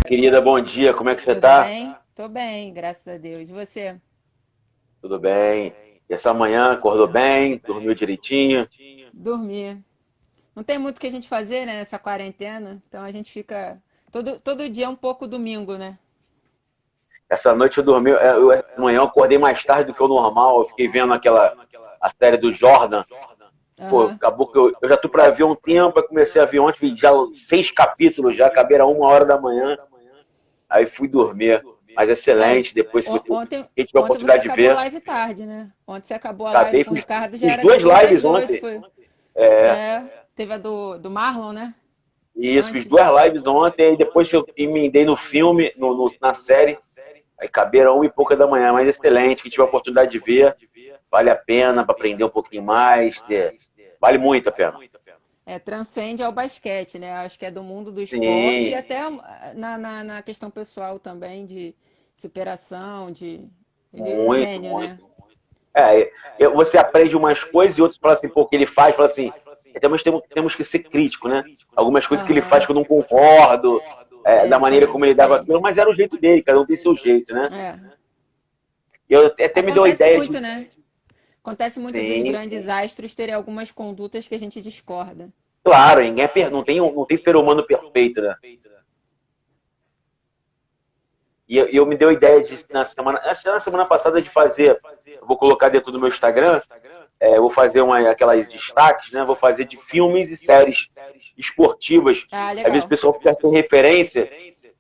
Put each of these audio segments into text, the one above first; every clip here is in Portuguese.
querida, bom dia, como é que você Tudo tá? bem? Tô bem, graças a Deus. E você? Tudo bem? E essa manhã acordou bem? Dormiu direitinho? Dormir. Não tem muito o que a gente fazer, né, nessa quarentena, então a gente fica todo dia é um pouco domingo, né? Essa noite eu dormi, amanhã eu acordei mais tarde do que o normal, eu fiquei vendo a série do Jordan. Pô, Aham. acabou que eu já tô pra ver há um tempo, aí comecei a ver ontem, vi já 6 capítulos, já acabei a 1 hora da manhã, aí fui dormir. Mas É, excelente, depois se ontem, quem tiver a ontem você oportunidade de acabou a ver, live tarde, né? Ontem você acabou a live acabei, com o Ricardo, já fiz era duas depois das lives 8, ontem. foi. É, É, teve a do Marlon, né? isso, fiz Antes. duas lives ontem, e depois eu emendei no filme, na série. Aí caberam 1 e pouca da manhã, mas excelente. Quem tiver a oportunidade de ver, vale a pena para aprender um pouquinho mais. Vale muito a pena. É, transcende ao basquete, né? Acho que é do mundo do esporte e Sim, até na questão pessoal também, de superação, de. Ele é um muito, gênio, né? muito. Você aprende umas coisas e outros falam assim, pô, o que ele faz, fala assim. Mas temos que ser crítico, né? Algumas coisas que ele faz Aham. que eu não concordo, da maneira como ele dava Tem. aquilo, mas era o jeito dele, cada um tem seu jeito, né? É. E eu até me dou a Acontece ideia de. muito, né? Acontece muito dos Sim, grandes astros terem algumas condutas que a gente discorda. claro, não tem ser humano perfeito, né? E eu me deu a ideia de, acho que na semana passada, de fazer, eu vou colocar dentro do meu Instagram, eu vou fazer aquelas destaques, né? Vou fazer de filmes e séries esportivas. Ah, Às vezes o legal. pessoal fica sem referência,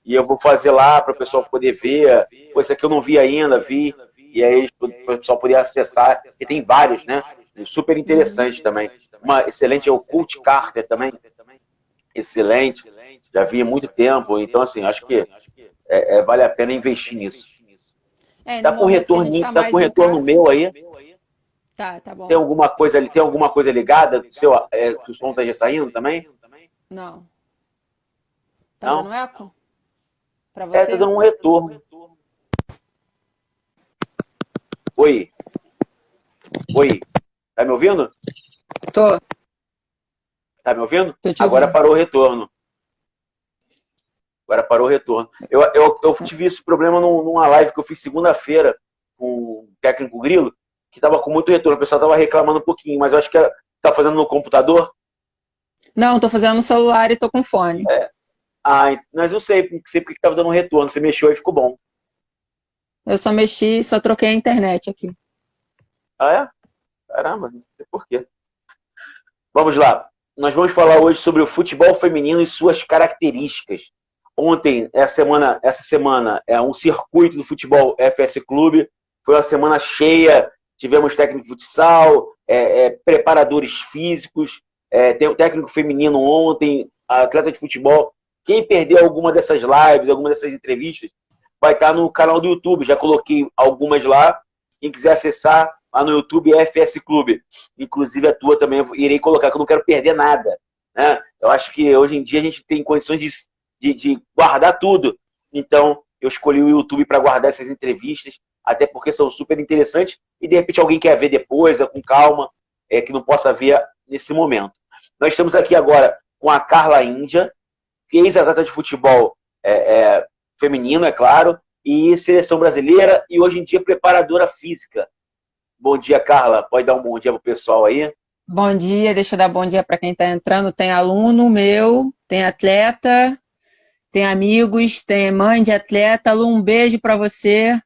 e eu vou fazer lá para o pessoal poder ver. Pô, isso aqui eu não vi ainda, vi. E aí o pessoal poder acessar, e tem vários, né? Super Uhum. interessante também. Uma excelente é o Coach Carter também, excelente. Já vi há muito tempo, então assim, acho que vale a pena investir nisso. É, no Tá com momento que a gente retorno, está tá com mais em retorno casa. meu aí? Tá Tem bom. alguma coisa ali, tem alguma coisa ligada? Que o som esteja saindo também? Não. Tá dando Não? eco? Pra Tá você? dando um retorno. Oi, oi, tá me ouvindo? Tô. Tá me ouvindo? Tô te Agora ouvindo. parou o retorno. Agora parou o retorno. Eu tive esse problema numa live que eu fiz segunda-feira com o técnico Grilo, que tava com muito retorno. O pessoal tava reclamando um pouquinho, mas eu acho que tá fazendo no computador. Não, tô fazendo no celular e tô com fone. Mas eu sei porque que tava dando um retorno. Você mexeu e ficou bom. Eu só mexi, só troquei a internet aqui. Ah, é? Caramba, não sei por quê. Vamos lá. Nós vamos falar hoje sobre o futebol feminino e suas características. Ontem, essa semana, é um circuito do futebol FS Clube. Foi uma semana cheia. Tivemos técnico de futsal, preparadores físicos, tem o técnico feminino ontem, atleta de futebol. Quem perdeu alguma dessas lives, alguma dessas entrevistas, vai estar no canal do YouTube. Já coloquei algumas lá. Quem quiser acessar lá no YouTube é FS Clube. Inclusive a tua também eu irei colocar, que eu não quero perder nada. Né? Eu acho que hoje em dia a gente tem condições de guardar tudo. Então, eu escolhi o YouTube para guardar essas entrevistas, até porque são super interessantes e de repente alguém quer ver depois, com calma, que não possa ver nesse momento. Nós estamos aqui agora com a Carla Índia, que é ex-atleta de futebol feminino, é claro, e seleção brasileira, e hoje em dia preparadora física. Bom dia, Carla. Pode dar um bom dia pro pessoal aí? Bom dia, deixa eu dar bom dia para quem está entrando. Tem aluno meu, tem atleta, tem amigos, tem mãe de atleta. Lu, um beijo para você.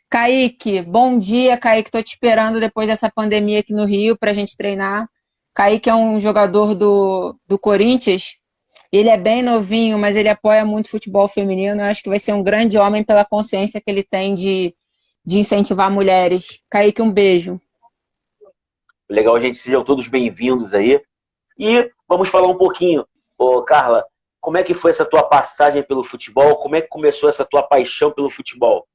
Kaique, bom dia, Kaique. Estou te esperando depois dessa pandemia aqui no Rio para a gente treinar. Kaique é um jogador do Corinthians. Ele é bem novinho, mas ele apoia muito futebol feminino. Eu acho que vai ser um grande homem pela consciência que ele tem de incentivar mulheres. Kaique, um beijo. Legal, gente. Sejam todos bem-vindos aí. E vamos falar um pouquinho, Carla, como é que foi essa tua passagem pelo futebol? Como é que começou essa tua paixão pelo futebol?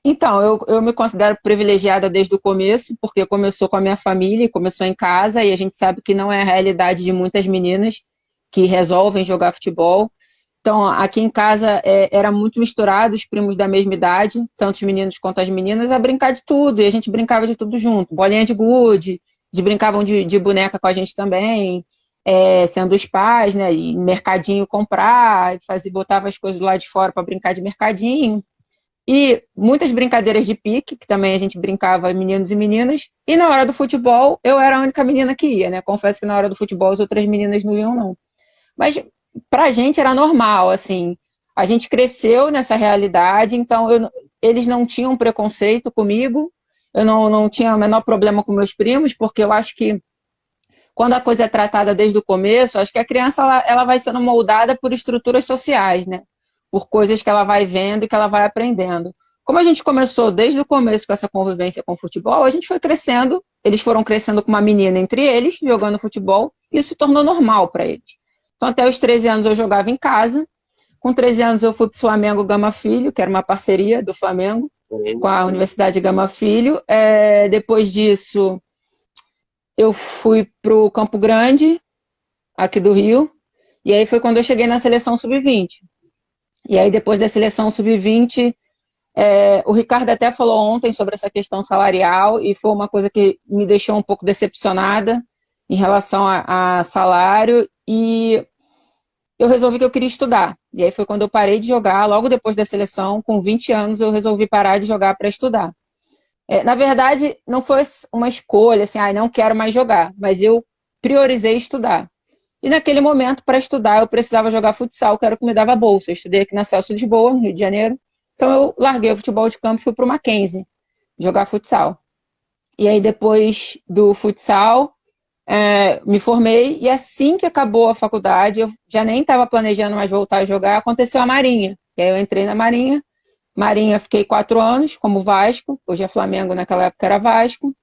Então, eu me considero privilegiada desde o começo, porque começou com a minha família, começou em casa, e a gente sabe que não é a realidade de muitas meninas que resolvem jogar futebol. Então, aqui em casa era muito misturado, os primos da mesma idade, tanto os meninos quanto as meninas, a brincar de tudo, e a gente brincava de tudo junto. Bolinha de gude, de brincavam de boneca com a gente também. sendo os pais, né, e mercadinho comprar, botava as coisas lá de fora para brincar de mercadinho. E muitas brincadeiras de pique, que também a gente brincava meninos e meninas. E na hora do futebol, eu era a única menina que ia, né? Confesso que na hora do futebol as outras meninas não iam, não. Mas pra gente era normal, assim. A gente cresceu nessa realidade, então eles não tinham preconceito comigo. Eu não tinha o menor problema com meus primos, porque eu acho que quando a coisa é tratada desde o começo, acho que a criança ela vai sendo moldada por estruturas sociais, né? Por coisas que ela vai vendo e que ela vai aprendendo. Como a gente começou desde o começo com essa convivência com o futebol, a gente foi crescendo, eles foram crescendo com uma menina entre eles, jogando futebol, e isso se tornou normal para eles. Então, até os 13 anos eu jogava em casa. Com 13 anos eu fui para o Flamengo Gama Filho, que era uma parceria do Flamengo com a Universidade Gama Filho. Depois disso, eu fui para o Campo Grande, aqui do Rio, e aí foi quando eu cheguei na seleção sub-20. E aí, depois da seleção sub-20, o Ricardo até falou ontem sobre essa questão salarial, e foi uma coisa que me deixou um pouco decepcionada em relação a salário, e eu resolvi que eu queria estudar. E aí foi quando eu parei de jogar, logo depois da seleção, com 20 anos, eu resolvi parar de jogar para estudar. Na verdade, não foi uma escolha, assim, não quero mais jogar, mas eu priorizei estudar. E naquele momento, para estudar, eu precisava jogar futsal, que era o que me dava bolsa. Eu estudei aqui na Celso Lisboa, no Rio de Janeiro. Então eu larguei o futebol de campo e fui para o Mackenzie jogar futsal. E aí depois do futsal, me formei, e assim que acabou a faculdade, eu já nem estava planejando mais voltar a jogar, aconteceu a Marinha. E aí eu entrei na Marinha. Marinha, fiquei 4 anos como Vasco, hoje é Flamengo, naquela época era Vasco.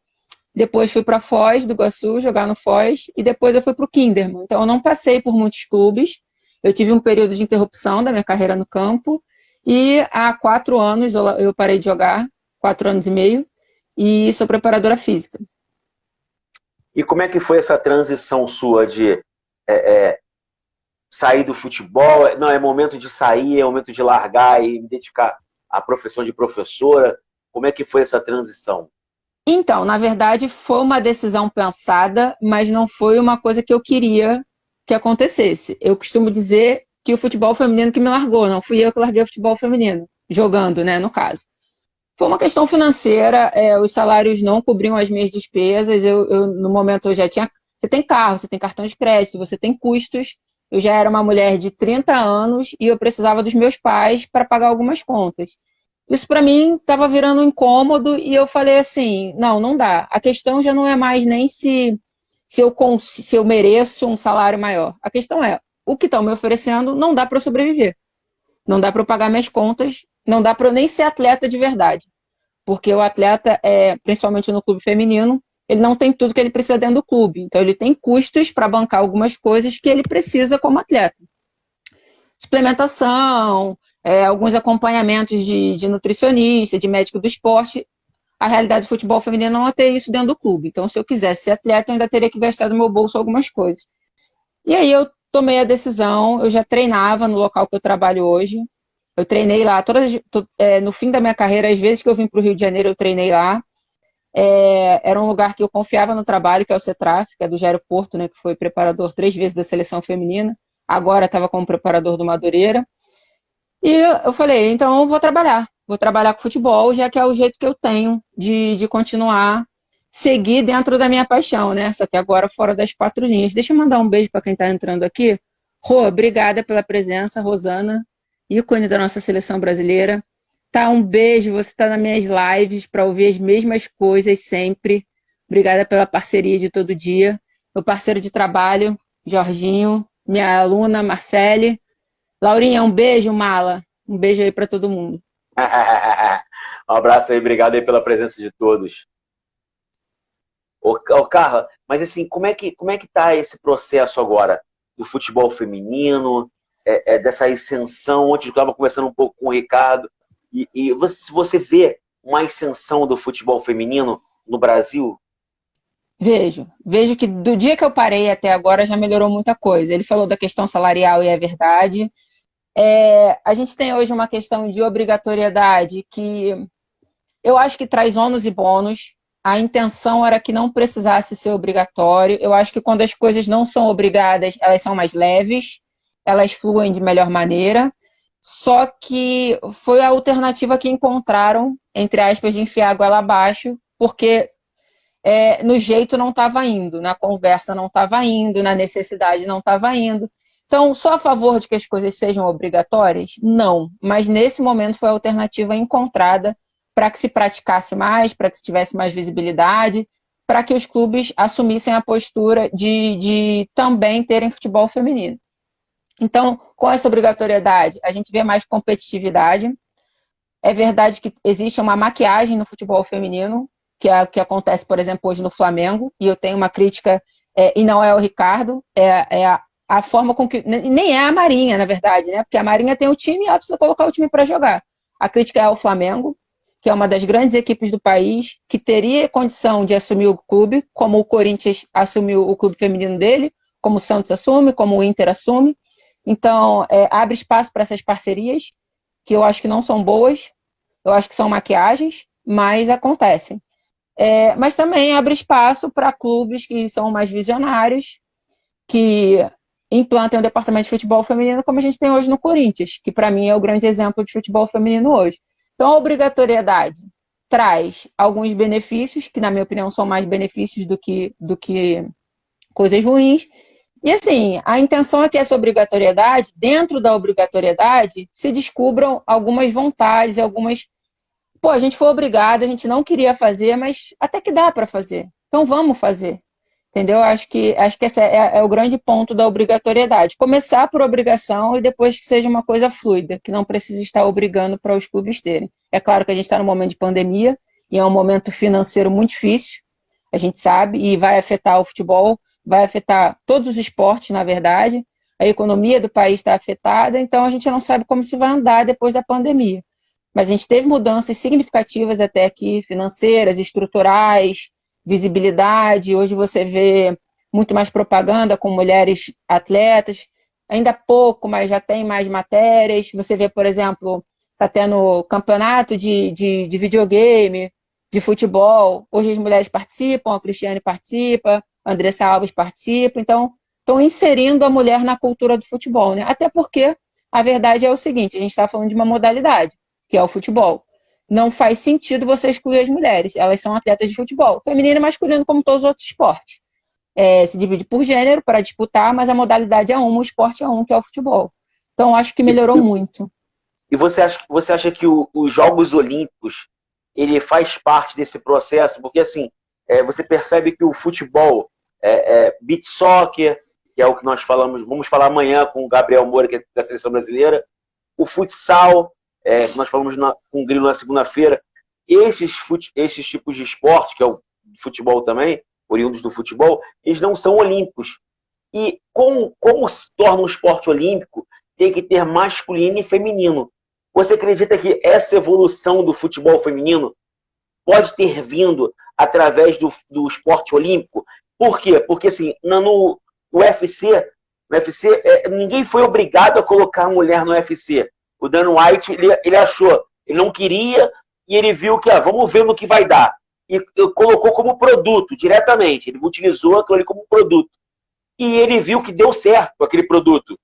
Depois fui para Foz do Iguaçu, jogar no Foz, e depois eu fui para o Kinderman. Então eu não passei por muitos clubes, eu tive um período de interrupção da minha carreira no campo, e há 4 anos eu parei de jogar, 4 anos e meio, e sou preparadora física. E como é que foi essa transição sua de sair do futebol? Não, é momento de sair, é momento de largar e me dedicar à profissão de professora. Como é que foi essa transição? Então, na verdade, foi uma decisão pensada, mas não foi uma coisa que eu queria que acontecesse. Eu costumo dizer que o futebol feminino que me largou, não fui eu que larguei o futebol feminino, jogando, né, no caso. Foi uma questão financeira, os salários não cobriam as minhas despesas, no momento eu já tinha... Você tem carro, você tem cartão de crédito, você tem custos. Eu já era uma mulher de 30 anos e eu precisava dos meus pais para pagar algumas contas. Isso para mim estava virando um incômodo, e eu falei assim, não dá. A questão já não é mais nem se eu mereço um salário maior. A questão é, o que estão me oferecendo não dá para eu sobreviver. Não dá para eu pagar minhas contas, não dá para eu nem ser atleta de verdade. Porque o atleta, principalmente no clube feminino, ele não tem tudo que ele precisa dentro do clube. Então ele tem custos para bancar algumas coisas que ele precisa como atleta. Suplementação, alguns acompanhamentos de nutricionista, de médico do esporte. A realidade do futebol feminino não é ter isso dentro do clube. Então, se eu quisesse ser atleta, eu ainda teria que gastar do meu bolso algumas coisas. E aí eu tomei a decisão, eu já treinava no local que eu trabalho hoje. Eu treinei lá, no fim da minha carreira, às vezes que eu vim para o Rio de Janeiro, eu treinei lá. Era um lugar que eu confiava no trabalho, que é o CETRAF, que é do Jairo Porto, né, que foi preparador 3 vezes da seleção feminina. Agora estava como preparador do Madureira. E eu falei, então eu vou trabalhar com futebol, já que é o jeito que eu tenho de continuar, seguir dentro da minha paixão, né? Só que agora fora das 4 linhas. Deixa eu mandar um beijo para quem está entrando aqui. Rô, obrigada pela presença, Rosana, ícone da nossa seleção brasileira. Tá, um beijo, você está nas minhas lives para ouvir as mesmas coisas sempre. Obrigada pela parceria de todo dia. Meu parceiro de trabalho, Jorginho, minha aluna, Marcele. Laurinha, um beijo, Mala. Um beijo aí para todo mundo. Um abraço aí, obrigado aí pela presença de todos. Ô Carla, mas assim, como é que tá esse processo agora do futebol feminino, dessa ascensão? Ontem eu estava conversando um pouco com o Ricardo, e você vê uma ascensão do futebol feminino no Brasil? Vejo que do dia que eu parei até agora já melhorou muita coisa. Ele falou da questão salarial e é verdade. A gente tem hoje uma questão de obrigatoriedade que eu acho que traz ônus e bônus. a intenção era que não precisasse ser obrigatório. Eu acho que quando as coisas não são obrigadas, elas são mais leves, elas fluem de melhor maneira. Só que foi a alternativa que encontraram, entre aspas, de enfiar a goela abaixo, porque no jeito não estava indo, na conversa não estava indo, na necessidade não estava indo. Então, sou a favor de que as coisas sejam obrigatórias? Não. Mas nesse momento foi a alternativa encontrada para que se praticasse mais, para que se tivesse mais visibilidade, para que os clubes assumissem a postura de também terem futebol feminino. Então, com essa obrigatoriedade, a gente vê mais competitividade. É verdade que existe uma maquiagem no futebol feminino, que é o que acontece, por exemplo, hoje no Flamengo, e eu tenho uma crítica, e não é o Ricardo, a forma com que... Nem é a Marinha, na verdade, né? Porque a Marinha tem o time e ela precisa colocar o time para jogar. A crítica é ao Flamengo, que é uma das grandes equipes do país, que teria condição de assumir o clube, como o Corinthians assumiu o clube feminino dele, como o Santos assume, como o Inter assume. Então, abre espaço para essas parcerias, que eu acho que não são boas, eu acho que são maquiagens, mas acontecem. Mas também abre espaço para clubes que são mais visionários, que implantem um departamento de futebol feminino, como a gente tem hoje no Corinthians, que para mim é o grande exemplo de futebol feminino hoje. Então, a obrigatoriedade traz alguns benefícios, que na minha opinião são mais benefícios do que coisas ruins. E assim, a intenção é que essa obrigatoriedade, dentro da obrigatoriedade, se descubram algumas vontades, algumas... Pô, a gente foi obrigado, a gente não queria fazer, mas até que dá para fazer. Então vamos fazer. Entendeu? Acho que esse é o grande ponto da obrigatoriedade. Começar por obrigação e depois que seja uma coisa fluida, que não precisa estar obrigando para os clubes terem. É claro que a gente está num momento de pandemia e é um momento financeiro muito difícil, a gente sabe, e vai afetar o futebol, vai afetar todos os esportes, na verdade. A economia do país está afetada, então a gente não sabe como isso vai andar depois da pandemia. Mas a gente teve mudanças significativas até aqui, financeiras, estruturais, visibilidade. Hoje você vê muito mais propaganda com mulheres atletas, ainda pouco, mas já tem mais matérias. Você vê, por exemplo, está tendo campeonato de videogame, de futebol. Hoje as mulheres participam, a Cristiane participa, a Andressa Alves participa. Então, estão inserindo a mulher na cultura do futebol, né? Até porque a verdade é o seguinte, a gente está falando de uma modalidade, que é o futebol. Não faz sentido você excluir as mulheres. Elas são atletas de futebol. Feminino e masculino, como todos os outros esportes. Se divide por gênero para disputar, mas a modalidade é uma, o esporte é um, que é o futebol. Então, acho que melhorou muito. E você acha que os Jogos Olímpicos, ele faz parte desse processo? Porque, assim, você percebe que o futebol, beach soccer, que é o que nós vamos falar amanhã com o Gabriel Moura, que é da Seleção Brasileira, o futsal, que nós falamos com o Grilo na segunda-feira, esses tipos de esporte, que é o futebol também, oriundos do futebol, eles não são olímpicos. E como se torna um esporte olímpico, tem que ter masculino e feminino. Você acredita que essa evolução do futebol feminino pode ter vindo através do esporte olímpico? Por quê? Porque assim, no UFC, ninguém foi obrigado a colocar a mulher no UFC. O Dan White, ele achou, ele não queria, e ele viu que, vamos ver no que vai dar. E colocou como produto, diretamente. Ele utilizou aquilo ali como produto. E ele viu que deu certo com aquele produto.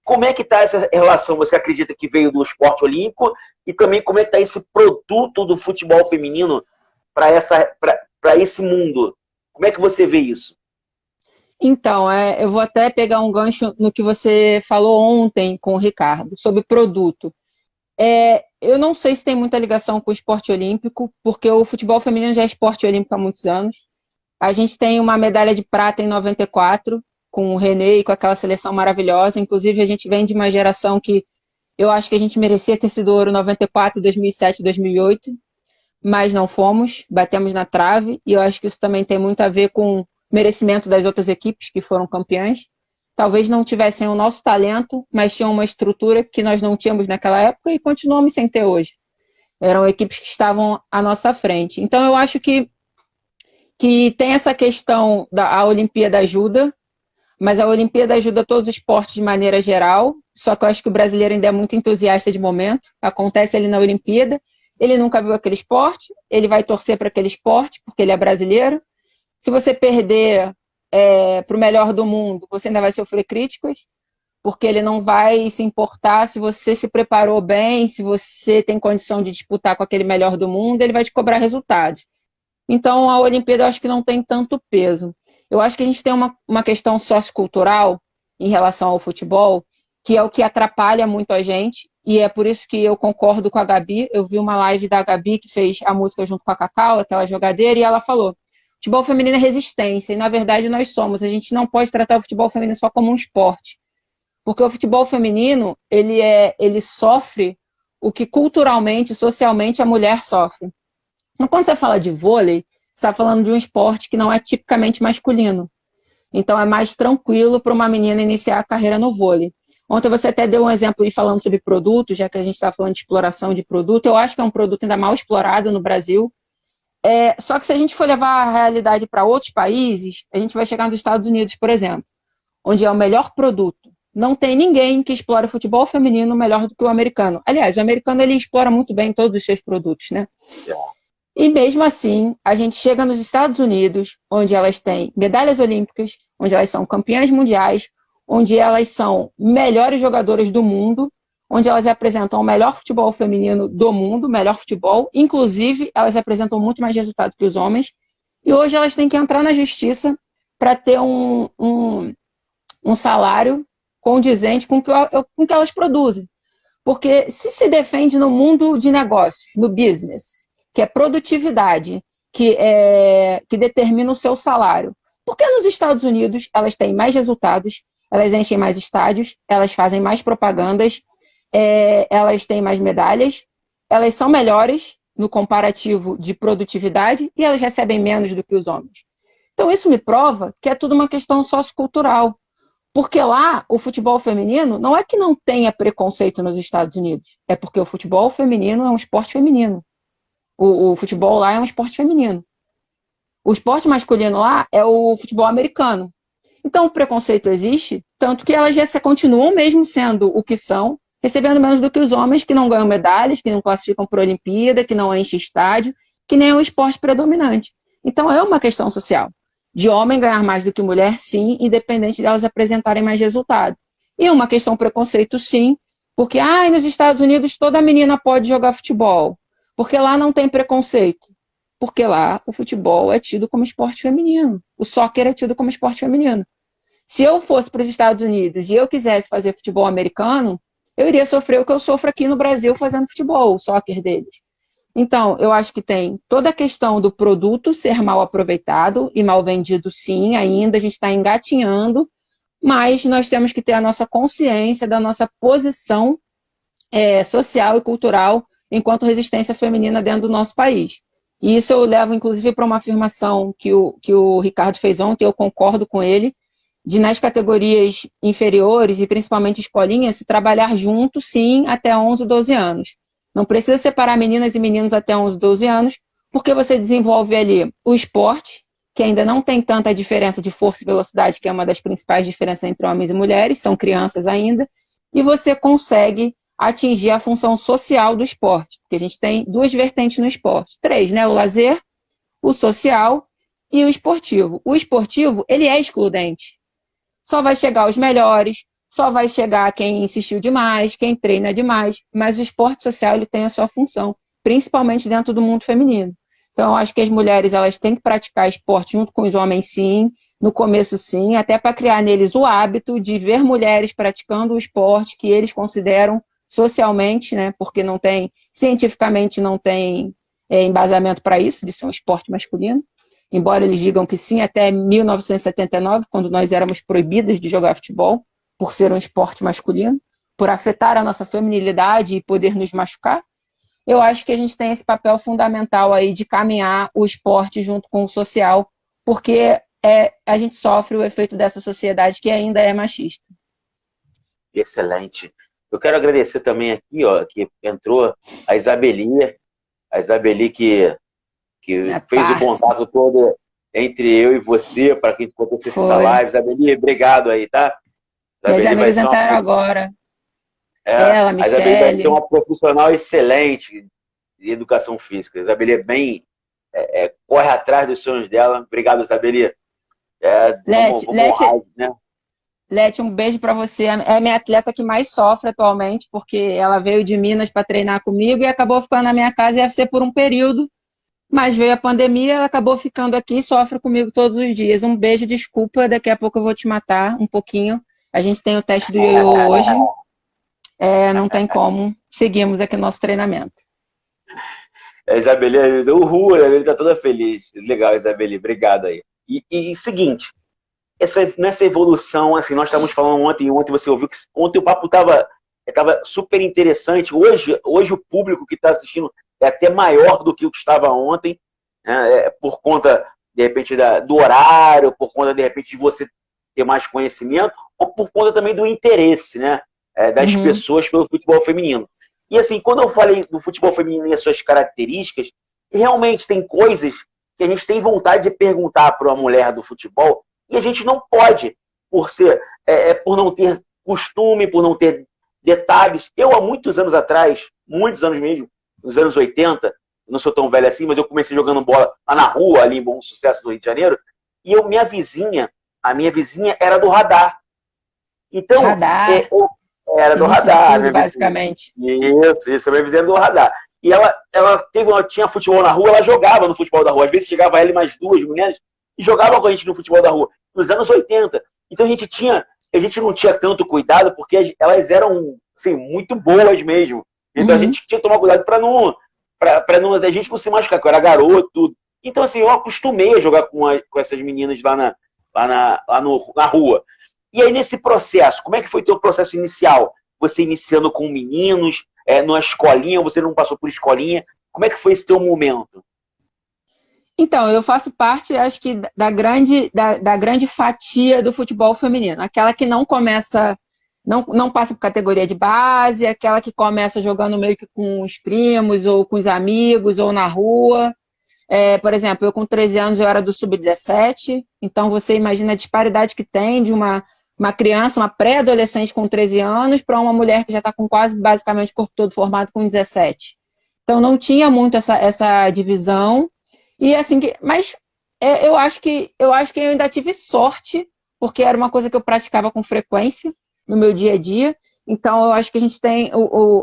Como é que está essa relação? Você acredita que veio do esporte olímpico? E também como é que está esse produto do futebol feminino para esse mundo? Como é que você vê isso? Então, eu vou até pegar um gancho no que você falou ontem com o Ricardo, sobre produto. Eu não sei se tem muita ligação com o esporte olímpico, porque o futebol feminino já é esporte olímpico há muitos anos. A gente tem uma medalha de prata em 94, com o René e com aquela seleção maravilhosa. Inclusive, a gente vem de uma geração que eu acho que a gente merecia ter sido ouro 94, 2007, 2008, mas não fomos, batemos na trave, e eu acho que isso também tem muito a ver com merecimento das outras equipes que foram campeãs. Talvez não tivessem o nosso talento, mas tinham uma estrutura que nós não tínhamos naquela época e continuamos sem ter hoje. Eram equipes que estavam à nossa frente. Então, eu acho que tem essa questão a Olimpíada ajuda, mas a Olimpíada ajuda todos os esportes de maneira geral, só que eu acho que o brasileiro ainda é muito entusiasta de momento, acontece ali na Olimpíada, ele nunca viu aquele esporte, ele vai torcer para aquele esporte, porque ele é brasileiro. Se você perder para o melhor do mundo, você ainda vai sofrer críticas, porque ele não vai se importar se você se preparou bem, se você tem condição de disputar com aquele melhor do mundo, ele vai te cobrar resultados. Então, a Olimpíada eu acho que não tem tanto peso. Eu acho que a gente tem uma questão sociocultural em relação ao futebol, que é o que atrapalha muito a gente, e é por isso que eu concordo com a Gabi. Eu vi uma live da Gabi, que fez a música junto com a Cacau, aquela jogadeira, e ela falou: futebol feminino é resistência, e na verdade nós somos. A gente não pode tratar o futebol feminino só como um esporte, porque o futebol feminino, ele sofre o que culturalmente, socialmente, a mulher sofre. Então, quando você fala de vôlei, você está falando de um esporte que não é tipicamente masculino. Então, é mais tranquilo para uma menina iniciar a carreira no vôlei. Ontem você até deu um exemplo aí falando sobre produtos, já que a gente está falando de exploração de produto. Eu acho que é um produto ainda mal explorado no Brasil. Só que se a gente for levar a realidade para outros países, a gente vai chegar nos Estados Unidos, por exemplo, onde é o melhor produto. Não tem ninguém que explore futebol feminino melhor do que o americano. Aliás, o americano ele explora muito bem todos os seus produtos, né? E mesmo assim, a gente chega nos Estados Unidos, onde elas têm medalhas olímpicas, onde elas são campeãs mundiais, onde elas são melhores jogadoras do mundo, onde elas apresentam o melhor futebol feminino do mundo, melhor futebol, inclusive elas apresentam muito mais resultado que os homens, e hoje elas têm que entrar na justiça para ter um salário condizente com o que elas produzem. Porque se defende no mundo de negócios, no business, que é produtividade, que determina o seu salário. Porque nos Estados Unidos elas têm mais resultados, elas enchem mais estádios, elas fazem mais propagandas, elas têm mais medalhas, elas são melhores no comparativo de produtividade e elas recebem menos do que os homens. Então isso me prova que é tudo uma questão sociocultural. Porque lá, o futebol feminino, não é que não tenha preconceito nos Estados Unidos, é porque o futebol feminino é um esporte feminino. O futebol lá é um esporte feminino. O esporte masculino lá é o futebol americano. Então, o preconceito existe, tanto que elas já continuam mesmo sendo o que são, recebendo menos do que os homens que não ganham medalhas, que não classificam para a Olimpíada, que não enchem estádio, que nem é o esporte predominante. Então, é uma questão social. De homem ganhar mais do que mulher, sim, independente de elas apresentarem mais resultado. E uma questão preconceito, sim, porque nos Estados Unidos toda menina pode jogar futebol, porque lá não tem preconceito. Porque lá o futebol é tido como esporte feminino, o soccer é tido como esporte feminino. Se eu fosse para os Estados Unidos e eu quisesse fazer futebol americano, eu iria sofrer o que eu sofro aqui no Brasil fazendo futebol, o soccer deles. Então, eu acho que tem toda a questão do produto ser mal aproveitado e mal vendido, sim, ainda a gente está engatinhando, mas nós temos que ter a nossa consciência da nossa posição social e cultural enquanto resistência feminina dentro do nosso país. E isso eu levo, inclusive, para uma afirmação que o Ricardo fez ontem, eu concordo com ele, de nas categorias inferiores e principalmente escolinhas, se trabalhar junto, sim, até 11, 12 anos. Não precisa separar meninas e meninos até 11, 12 anos, porque você desenvolve ali o esporte, que ainda não tem tanta diferença de força e velocidade, que é uma das principais diferenças entre homens e mulheres, são crianças ainda, e você consegue atingir a função social do esporte, porque a gente tem duas vertentes no esporte. 3, né? O lazer, o social e o esportivo. O esportivo, ele é excludente. Só vai chegar os melhores, só vai chegar quem insistiu demais, quem treina demais, mas o esporte social ele tem a sua função, principalmente dentro do mundo feminino. Então, eu acho que as mulheres elas têm que praticar esporte junto com os homens, sim, no começo, sim, até para criar neles o hábito de ver mulheres praticando o esporte que eles consideram socialmente, né, porque não tem, cientificamente não tem embasamento para isso, de ser um esporte masculino, embora eles digam que sim, até 1979, quando nós éramos proibidas de jogar futebol, por ser um esporte masculino, por afetar a nossa feminilidade e poder nos machucar, eu acho que a gente tem esse papel fundamental aí de caminhar o esporte junto com o social, porque a gente sofre o efeito dessa sociedade que ainda é machista. Excelente. Eu quero agradecer também aqui, que entrou a Isabeli que fez o contato todo entre eu e você para que a gente acontecesse essa live. Isabeli, obrigado aí, tá? Meus amigos entraram agora. A Isabeli vai ser uma profissional excelente. e educação física. Isabeli é bem... corre atrás dos sonhos dela. Obrigado, Isabeli. Vamos honrar, né? Leti, um beijo para você. É a minha atleta que mais sofre atualmente, porque ela veio de Minas para treinar comigo e acabou ficando na minha casa, ia ser por um período, mas veio a pandemia, ela acabou ficando aqui e sofre comigo todos os dias. Um beijo, desculpa, daqui a pouco eu vou te matar um pouquinho. A gente tem o teste do ioiô hoje. Não tem como. Seguimos aqui no nosso treinamento. A Isabeli, uhul, a Isabeli tá toda feliz. Legal, Isabeli, obrigado aí. E seguinte, nessa evolução, assim, nós estávamos falando ontem você ouviu que ontem o papo tava super interessante. Hoje o público que está assistindo é até maior do que o que estava ontem, né, por conta, de repente, do horário, por conta, de repente, de você ter mais conhecimento, ou por conta também do interesse, né, das pessoas pelo futebol feminino. E assim, quando eu falei do futebol feminino e as suas características, realmente tem coisas que a gente tem vontade de perguntar para uma mulher do futebol e a gente não pode, por não ter costume, por não ter detalhes. Eu, há muitos anos atrás, muitos anos mesmo, nos anos 80, não sou tão velho assim, mas eu comecei jogando bola lá na rua, ali em Bom Sucesso, no Rio de Janeiro, e a minha vizinha era do Radar. Então, era do Radar. Tudo, basicamente. Isso, a minha vizinha era do Radar. E ela tinha futebol na rua, ela jogava no futebol da rua. Às vezes chegava ela e mais duas mulheres e jogavam com a gente no futebol da rua, nos anos 80. Então a gente não tinha tanto cuidado, porque elas eram assim, muito boas mesmo. Então a gente tinha que tomar cuidado para a gente não se machucar, porque eu era garoto, tudo. Então, assim, eu acostumei a jogar com essas meninas lá na rua. E aí, nesse processo, como é que foi o teu processo inicial? Você iniciando com meninos, numa escolinha, você não passou por escolinha? Como é que foi esse teu momento? Então, eu faço parte, acho que, da grande fatia do futebol feminino. Aquela que não começa, não passa por categoria de base, aquela que começa jogando meio que com os primos, ou com os amigos, ou na rua. Por exemplo, eu com 13 anos eu era do sub-17, então você imagina a disparidade que tem de uma criança, uma pré-adolescente com 13 anos, para uma mulher que já está com quase, basicamente, o corpo todo formado com 17. Então, não tinha muito essa divisão. E assim, mas eu acho que eu ainda tive sorte, porque era uma coisa que eu praticava com frequência no meu dia a dia. Então, eu acho que a gente tem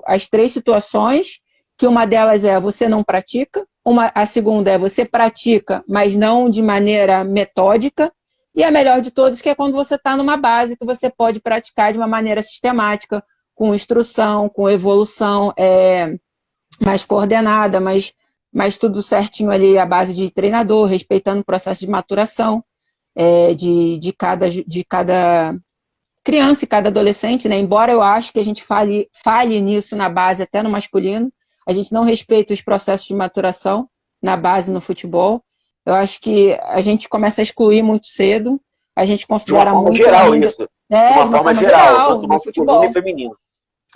as três situações, que uma delas é você não pratica, a segunda é você pratica, mas não de maneira metódica, e a melhor de todas, que é quando você está numa base que você pode praticar de uma maneira sistemática, com instrução, com evolução mais coordenada, mas tudo certinho ali, a base de treinador, respeitando o processo de maturação de cada criança e cada adolescente, né? Embora eu acho que a gente falhe nisso na base, até no masculino, a gente não respeita os processos de maturação na base no futebol. Eu acho que a gente começa a excluir muito cedo, a gente considera de uma forma muito geral ainda, isso. De uma forma geral, no futebol. E feminino.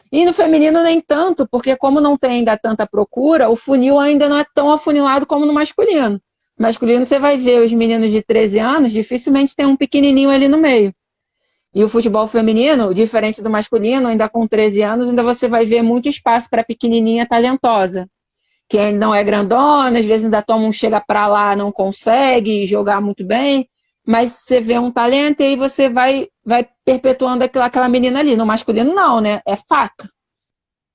E no feminino nem tanto, porque como não tem ainda tanta procura, o funil ainda não é tão afunilado como no masculino. No masculino você vai ver os meninos de 13 anos, dificilmente tem um pequenininho ali no meio. E o futebol feminino, diferente do masculino, ainda com 13 anos, ainda você vai ver muito espaço para pequenininha talentosa. Que ainda não é grandona, às vezes ainda toma um chega para lá, não consegue jogar muito bem, mas você vê um talento e aí você vai perpetuando aquela menina ali. No masculino não, né? É faca.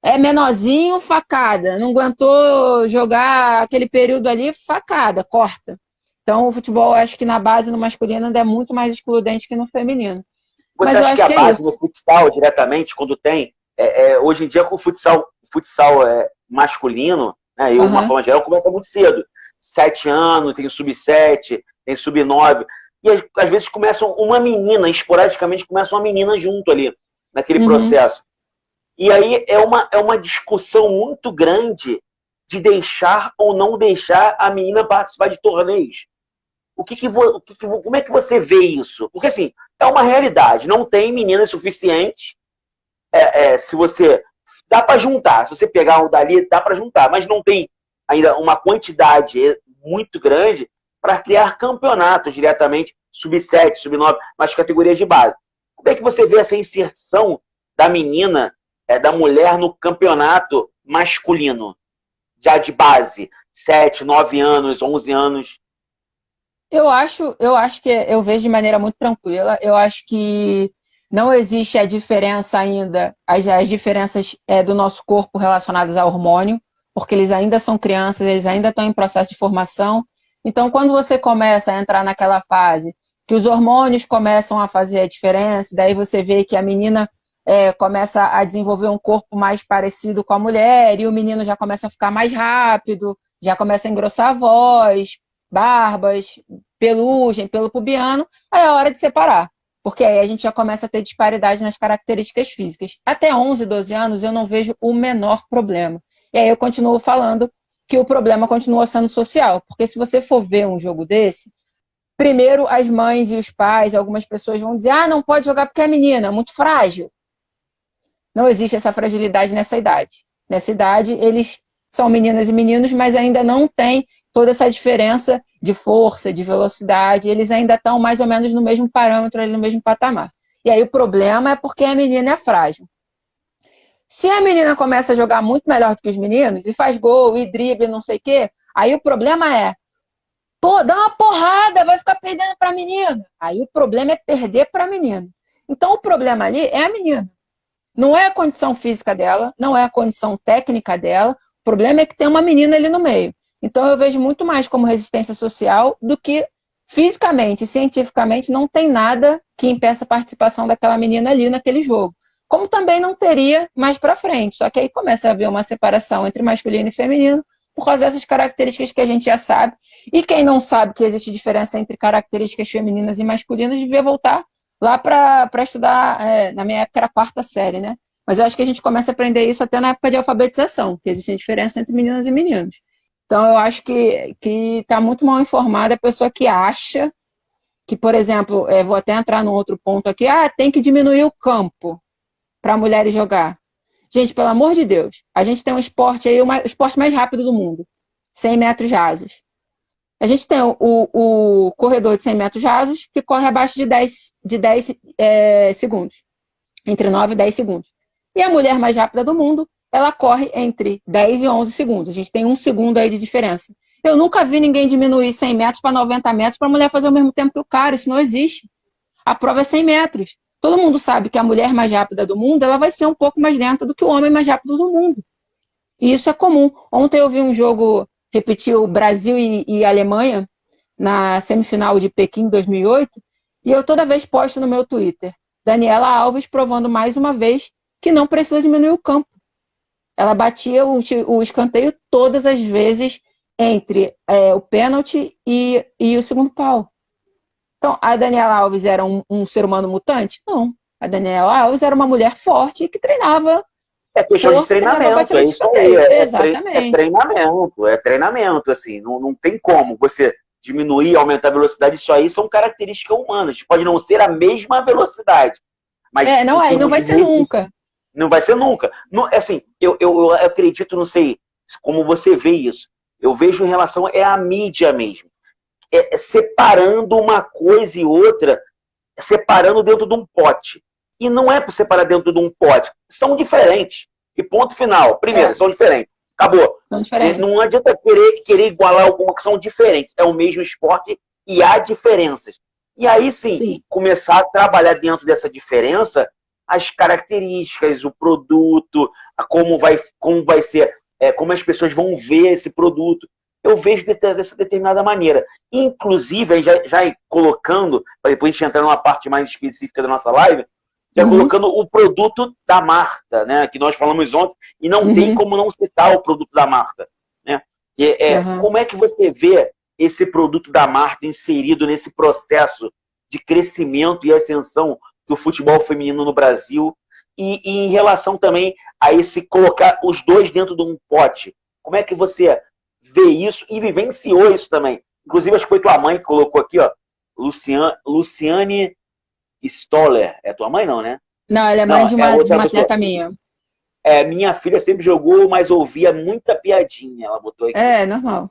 É menorzinho, facada. Não aguentou jogar aquele período ali, facada, corta. Então o futebol, acho que na base no masculino ainda é muito mais excludente que no feminino. Você acha que a base no futsal, diretamente, quando tem, hoje em dia com o futsal masculino, né, e uma forma geral, começa muito cedo. 7 anos, tem sub-7, tem sub-9. E às vezes começam uma menina, esporadicamente começa uma menina junto ali, naquele processo. E aí é uma discussão muito grande de deixar ou não deixar a menina participar de torneios. Como é que você vê isso? Porque assim, é uma realidade, não tem meninas suficientes. Se você... Dá para juntar, se você pegar um dali, dá para juntar, mas não tem ainda uma quantidade muito grande para criar campeonatos diretamente, sub-7, sub-9, nas categorias de base. Como é que você vê essa inserção da menina, da mulher no campeonato masculino? já de base? 7, 9 anos, 11 anos? Eu acho que eu vejo de maneira muito tranquila. Eu acho que não existe a diferença ainda, as diferenças do nosso corpo relacionadas ao hormônio, porque eles ainda são crianças, eles ainda estão em processo de formação. Então, quando você começa a entrar naquela fase que os hormônios começam a fazer a diferença, daí você vê que a menina começa a desenvolver um corpo mais parecido com a mulher, e o menino já começa a ficar mais rápido, já começa a engrossar a voz, barbas, pelugem, pelo pubiano, aí é a hora de separar. Porque aí a gente já começa a ter disparidade nas características físicas. Até 11, 12 anos eu não vejo o menor problema. E aí eu continuo falando que o problema continua sendo social. Porque se você for ver um jogo desse, primeiro as mães e os pais, algumas pessoas vão dizer, não pode jogar porque é menina, muito frágil. Não existe essa fragilidade nessa idade. Nessa idade, eles são meninas e meninos, mas ainda não tem toda essa diferença de força, de velocidade. Eles ainda estão mais ou menos no mesmo parâmetro, ali no mesmo patamar. E aí o problema é porque a menina é frágil. Se a menina começa a jogar muito melhor do que os meninos, e faz gol, e drible, não sei o quê, aí o problema é, dá uma porrada, vai ficar perdendo para a menina. Aí o problema é perder para a menina. Então o problema ali é a menina. Não é a condição física dela, não é a condição técnica dela, o problema é que tem uma menina ali no meio. Então eu vejo muito mais como resistência social do que fisicamente, cientificamente, não tem nada que impeça a participação daquela menina ali naquele jogo. Como também não teria mais para frente, só que aí começa a haver uma separação entre masculino e feminino por causa dessas características que a gente já sabe. E quem não sabe que existe diferença entre características femininas e masculinas devia voltar lá para estudar, na minha época era a 4ª série, né? Mas eu acho que a gente começa a aprender isso até na época de alfabetização, que existe diferença entre meninas e meninos. Então eu acho que está muito mal informada a pessoa que acha que, por exemplo, vou até entrar num outro ponto aqui, tem que diminuir o campo para mulheres jogar. Gente, pelo amor de Deus, a gente tem um esporte aí, o esporte mais rápido do mundo, 100 metros rasos. A gente tem o corredor de 100 metros rasos que corre abaixo de 10 segundos. Entre 9 e 10 segundos. E a mulher mais rápida do mundo, ela corre entre 10 e 11 segundos. A gente tem 1 segundo aí de diferença. Eu nunca vi ninguém diminuir 100 metros para 90 metros para a mulher fazer o mesmo tempo que o cara. Isso não existe. A prova é 100 metros. Todo mundo sabe que a mulher mais rápida do mundo, ela vai ser um pouco mais lenta do que o homem mais rápido do mundo. E isso é comum. Ontem eu vi um jogo, repetiu Brasil e Alemanha, na semifinal de Pequim 2008, e eu toda vez posto no meu Twitter, Daniela Alves provando mais uma vez que não precisa diminuir o campo. Ela batia o escanteio todas as vezes entre o pênalti e o segundo pau. Então, a Daniela Alves era um ser humano mutante? Não. A Daniela Alves era uma mulher forte que treinava. É questão de treinamento, é isso aí. Exatamente. É treinamento, assim. Não tem como você diminuir, aumentar a velocidade, isso aí são características humanas. Pode não ser a mesma velocidade. Mas não vai ser nunca. Não vai ser nunca. Não, assim, eu acredito, não sei como você vê isso. Eu vejo em relação à mídia mesmo. Separando uma coisa e outra, separando dentro de um pote. E não é para separar dentro de um pote. São diferentes. E ponto final. Primeiro, são diferentes. Acabou. São diferentes. Não adianta querer igualar alguma que são diferentes. É o mesmo esporte e há diferenças. E aí sim, começar a trabalhar dentro dessa diferença as características, o produto, como vai ser, como as pessoas vão ver esse produto. Eu vejo dessa determinada maneira. Inclusive, já colocando, para depois a gente entrar numa parte mais específica da nossa live, já colocando o produto da Marta, né, que nós falamos ontem, e não tem como não citar o produto da Marta. Né? Como é que você vê esse produto da Marta inserido nesse processo de crescimento e ascensão do futebol feminino no Brasil e em relação também a esse colocar os dois dentro de um pote? Como é que você vê isso e vivenciou isso também? Inclusive, acho que foi tua mãe que colocou aqui, ó, Luciane Stoller. É tua mãe, não, né? Não, ela é mãe de uma atleta minha. Minha filha sempre jogou, mas ouvia muita piadinha. Ela botou aqui. Normal.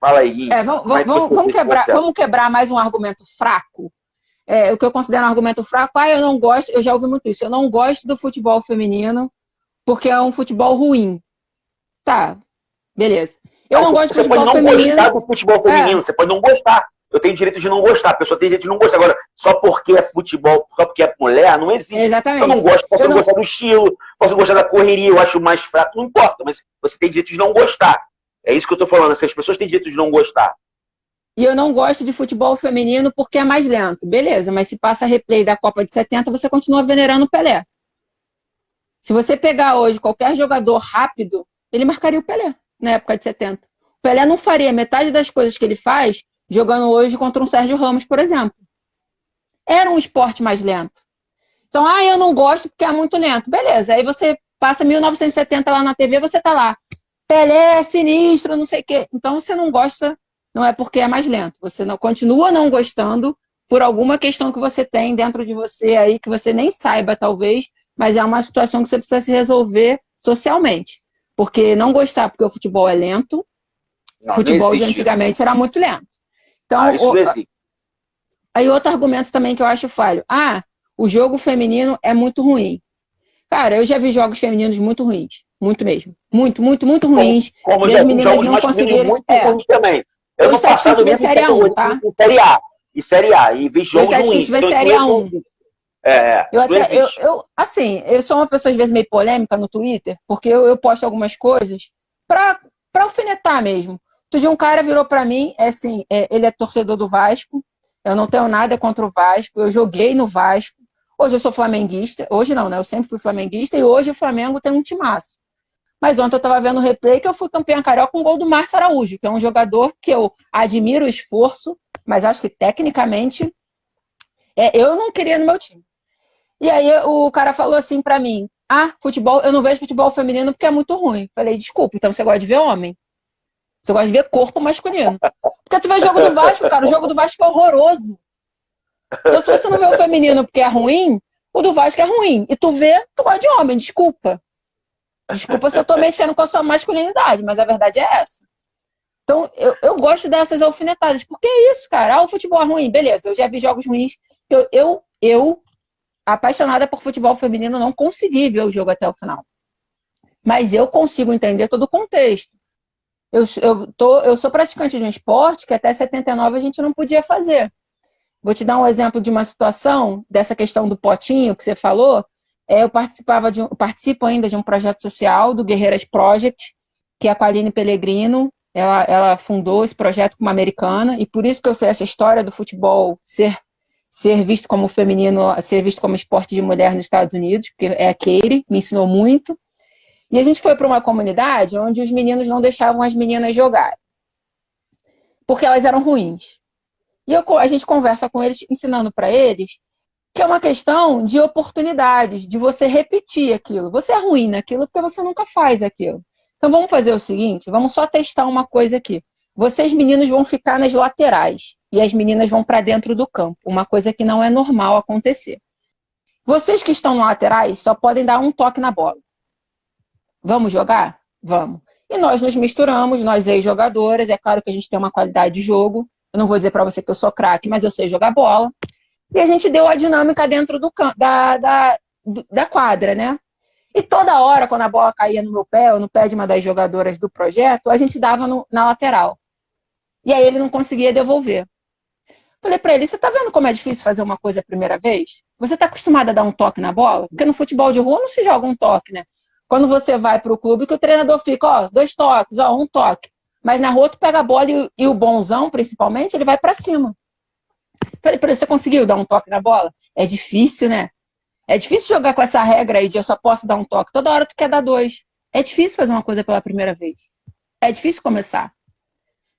Fala aí. Vamos quebrar mais um argumento fraco. O que eu considero um argumento fraco, eu já ouvi muito isso. Eu não gosto do futebol feminino porque é um futebol ruim. Tá, beleza. Eu não gosto de Você pode futebol não feminino. gostar do futebol feminino, você pode não gostar. Eu tenho direito de não gostar, a pessoa tem direito de não gostar. Agora, só porque é futebol, só porque é mulher, não existe. Exatamente. Eu não gosto, posso não gostar do estilo, posso não gostar da correria, eu acho mais fraco, não importa, mas você tem direito de não gostar. É isso que eu tô falando, assim, as pessoas têm direito de não gostar. E eu não gosto de futebol feminino porque é mais lento. Beleza, mas se passa replay da Copa de 70, você continua venerando o Pelé. Se você pegar hoje qualquer jogador rápido, ele marcaria o Pelé na época de 70. O Pelé não faria metade das coisas que ele faz jogando hoje contra um Sérgio Ramos, por exemplo. Era um esporte mais lento. Então, eu não gosto porque é muito lento. Beleza, aí você passa 1970 lá na TV, você tá lá. Pelé, sinistro, não sei o quê. Então você não gosta, não é porque é mais lento. Você não continua não gostando por alguma questão que você tem dentro de você aí, que você nem saiba, talvez, mas é uma situação que você precisa se resolver socialmente. Porque não gostar porque o futebol é lento, o futebol de antigamente era muito lento. Então, isso não existe. Aí outro argumento também que eu acho falho. O jogo feminino é muito ruim. Cara, eu já vi jogos femininos muito ruins. Muito mesmo. Muito, muito, muito ruins. Como e as meninas não conseguiram. Muito ruins também. Eu Hoje tá difícil ver Série A1, tá? Em Série A. E Série A. E vi jogos ruins. Hoje tá difícil ver Série A1. Eu sou uma pessoa, às vezes, meio polêmica no Twitter, porque eu posto algumas coisas pra alfinetar mesmo. Outro dia um cara virou pra mim, ele é torcedor do Vasco, eu não tenho nada contra o Vasco, eu joguei no Vasco, hoje eu sou flamenguista, hoje não, né? Eu sempre fui flamenguista e hoje o Flamengo tem um timaço. Mas ontem eu tava vendo o replay que eu fui campeã carioca com um gol do Márcio Araújo, que é um jogador que eu admiro o esforço, mas acho que tecnicamente eu não queria no meu time. E aí o cara falou assim pra mim, futebol, eu não vejo futebol feminino porque é muito ruim. Falei, desculpa, então você gosta de ver homem? Você gosta de ver corpo masculino? Porque tu vê o jogo do Vasco, cara, o jogo do Vasco é horroroso. Então se você não vê o feminino porque é ruim, o do Vasco é ruim. E tu gosta de homem, desculpa. Desculpa se eu tô mexendo com a sua masculinidade, mas a verdade é essa. Então eu gosto dessas alfinetadas, porque é isso, cara. O futebol é ruim, beleza, eu já vi jogos ruins. Eu apaixonada por futebol feminino, não consegui ver o jogo até o final. Mas eu consigo entender todo o contexto. Eu sou praticante de um esporte que até 79 a gente não podia fazer. Vou te dar um exemplo de uma situação, dessa questão do potinho que você falou. Eu participo ainda de um projeto social, do Guerreiras Project, que é com a Aline Pellegrino. Ela fundou esse projeto com uma americana, e por isso que eu sei essa história do futebol ser visto como feminino, ser visto como esporte de mulher nos Estados Unidos, porque é a Katie, me ensinou muito. E a gente foi para uma comunidade onde os meninos não deixavam as meninas jogarem, porque elas eram ruins. E a gente conversa com eles, ensinando para eles que é uma questão de oportunidades, de você repetir aquilo. Você é ruim naquilo porque você nunca faz aquilo. Então vamos fazer o seguinte, vamos só testar uma coisa aqui. Vocês meninos vão ficar nas laterais e as meninas vão para dentro do campo, uma coisa que não é normal acontecer. Vocês que estão nas laterais só podem dar um toque na bola. Vamos jogar? Vamos. E nós nos misturamos, nós ex-jogadoras, é claro que a gente tem uma qualidade de jogo, eu não vou dizer para você que eu sou craque, mas eu sei jogar bola. E a gente deu a dinâmica dentro da quadra, né? E toda hora, quando a bola caía no meu pé, ou no pé de uma das jogadoras do projeto, a gente dava na lateral. E aí ele não conseguia devolver. Falei pra ele, você tá vendo como é difícil fazer uma coisa a primeira vez? Você tá acostumado a dar um toque na bola? Porque no futebol de rua não se joga um toque, né? Quando você vai pro clube, que o treinador fica, 2 toques, 1 toque. Mas na rua tu pega a bola e o bonzão, principalmente, ele vai pra cima. Falei pra ele, você conseguiu dar um toque na bola? É difícil, né? É difícil jogar com essa regra aí de eu só posso dar um toque. Toda hora tu quer dar 2. É difícil fazer uma coisa pela primeira vez. É difícil começar.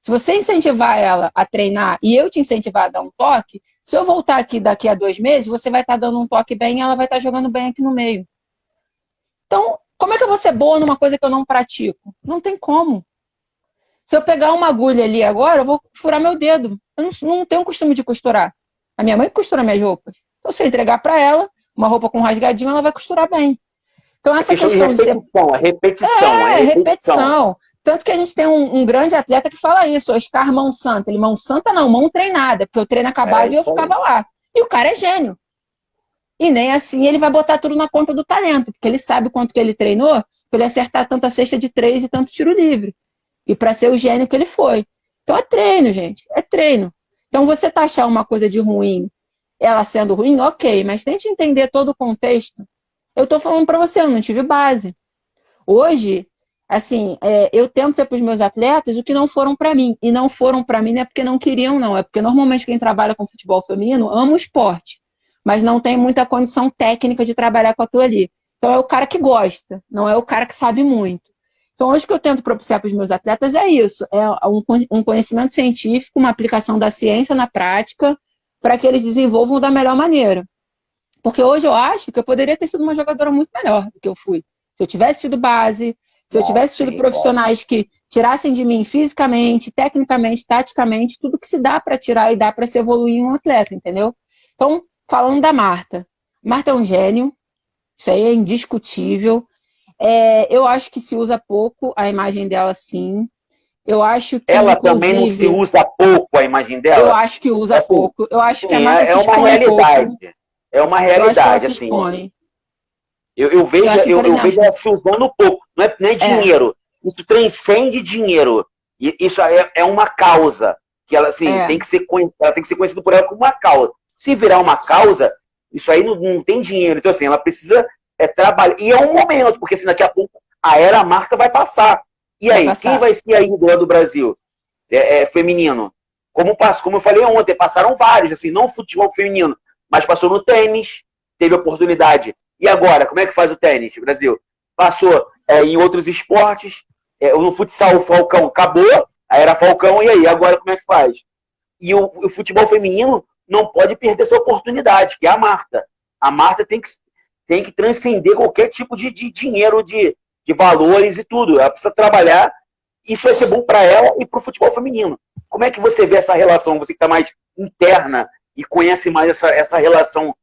Se você incentivar ela a treinar e eu te incentivar a dar um toque, se eu voltar aqui daqui a 2 meses, você vai estar dando um toque bem e ela vai estar jogando bem aqui no meio. Então, como é que eu vou ser boa numa coisa que eu não pratico? Não tem como. Se eu pegar uma agulha ali agora, eu vou furar meu dedo. Eu não tenho costume de costurar. A minha mãe costura minhas roupas. Então, se eu entregar para ela uma roupa com rasgadinho, ela vai costurar bem. Então, essa questão de ser... repetição. Tanto que a gente tem um grande atleta que fala isso, Oscar Mão Santa. Ele, mão santa não, mão treinada, porque o treino acabava e eu ficava lá. E o cara é gênio. E nem assim ele vai botar tudo na conta do talento, porque ele sabe o quanto que ele treinou para ele acertar tanta cesta de 3 e tanto tiro livre. E para ser o gênio que ele foi. Então é treino, gente. É treino. Então você taxar uma coisa de ruim, ela sendo ruim, ok, mas tente entender todo o contexto. Eu estou falando para você, eu não tive base. Hoje, assim, eu tento ser para os meus atletas o que não foram para mim. E não foram para mim não é porque não queriam, não. É porque normalmente quem trabalha com futebol feminino ama o esporte, mas não tem muita condição técnica de trabalhar com aquilo ali. Então é o cara que gosta, não é o cara que sabe muito. Então hoje o que eu tento propiciar para os meus atletas é isso, é um conhecimento científico, uma aplicação da ciência na prática, para que eles desenvolvam da melhor maneira. Porque hoje eu acho que eu poderia ter sido uma jogadora muito melhor do que eu fui. Se eu tivesse tido base, se eu tivesse tido profissionais que tirassem de mim fisicamente, tecnicamente, taticamente, tudo que se dá para tirar e dá para se evoluir em um atleta, entendeu? Então, falando da Marta. Marta é um gênio, isso aí é indiscutível. Eu acho que se usa pouco a imagem dela, sim. Eu acho que, ela também não se usa pouco a imagem dela? Eu acho que usa assim, pouco. Eu acho que a Marta se expõe uma realidade. pouco. É uma realidade. Eu acho que ela se assim. expõe. Eu vejo ela se usando pouco. Não é dinheiro. Isso transcende dinheiro. E isso é uma causa. Que ela, assim, tem que ser conhecida por ela como uma causa. Se virar uma causa, isso aí não tem dinheiro. Então, assim, ela precisa trabalhar. E é um momento, porque assim, daqui a pouco a era Marta vai passar. E aí, quem vai ser a ídola do Brasil? Feminino. Como eu falei ontem, passaram vários, assim, não futebol feminino, mas passou no tênis, teve oportunidade. E agora, como é que faz o tênis, Brasil? Passou em outros esportes, no futsal o Falcão acabou, aí era Falcão, e aí, agora como é que faz? E o futebol feminino não pode perder essa oportunidade, que é a Marta. A Marta tem que transcender qualquer tipo de dinheiro, de valores e tudo. Ela precisa trabalhar, isso vai ser bom para ela e para o futebol feminino. Como é que você vê essa relação, você que está mais interna e conhece mais essa relação